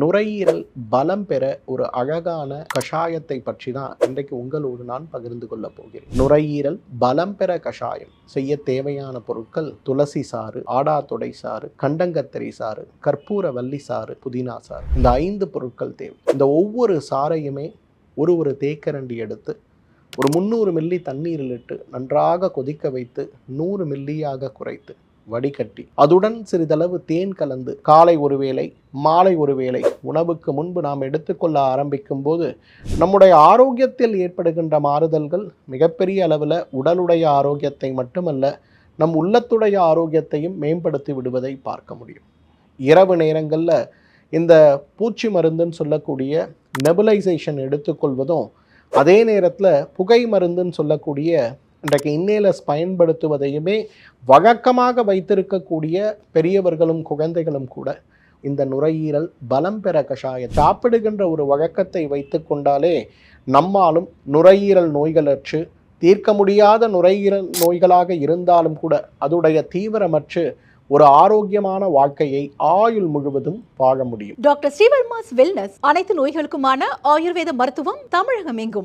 நுரையீரல் பலம் பெற ஒரு அழகான கஷாயத்தை பற்றி தான் இன்றைக்கு உங்களோடு நான் பகிர்ந்து கொள்ள போகிறேன். நுரையீரல் பலம் பெற கஷாயம் செய்ய தேவையான பொருட்கள்: துளசி சாறு, ஆடாத்தொடை சாறு, கண்டங்கத்திரி சாறு, கற்பூர வள்ளி சாறு, புதினா சாறு. இந்த 5 பொருட்கள் தேவை. இந்த ஒவ்வொரு சாறையுமே ஒரு தேக்கரண்டி எடுத்து ஒரு 300 மில்லி தண்ணீரில் இட்டு நன்றாக கொதிக்க வைத்து 100 மில்லியாக குறைத்து வடிகட்டி அதுடன் சிறிதளவு தேன் கலந்து காலை ஒரு வேளை மாலை ஒரு வேளை உணவுக்கு முன்பு நாம் எடுத்துக்கொள்ள ஆரம்பிக்கும் போது நம்முடைய ஆரோக்கியத்தில் ஏற்படுகின்ற மாறுதல்கள் மிகப்பெரிய அளவில் உடலுடைய ஆரோக்கியத்தை மட்டுமல்ல, நம் உள்ளத்துடைய ஆரோக்கியத்தையும் மேம்படுத்தி விடுவதை பார்க்க முடியும். இரவு நேரங்களில் இந்த பூச்சி மருந்துன்னு சொல்லக்கூடிய நெபுலைசேஷன் எடுத்துக்கொள்வதும், அதே நேரத்தில் புகை மருந்துன்னு சொல்லக்கூடிய இன்றைக்கு இன்னேலஸ் பயன்படுத்துவதையுமே வழக்கமாக வைத்திருக்கக்கூடிய பெரியவர்களும் குழந்தைகளும் கூட இந்த நுரையீரல் பலம் பெற கஷாயம் சாப்பிடுகின்ற ஒரு வழக்கத்தை வைத்து கொண்டாலே நம்மாலும் நுரையீரல் நோய்களற்று, தீர்க்க முடியாத நுரையீரல் நோய்களாக இருந்தாலும் கூட அதுடைய தீவிரமற்று ஒரு ஆரோக்கியமான வாழ்க்கையை ஆயுள் முழுவதும் வாழ முடியும். டாக்டர் ஸ்ரீவர்மாஸ் வெல்னஸ் அனைத்து நோய்களுக்குமான ஆயுர்வேத மருத்துவம் தமிழகம் எங்கும்.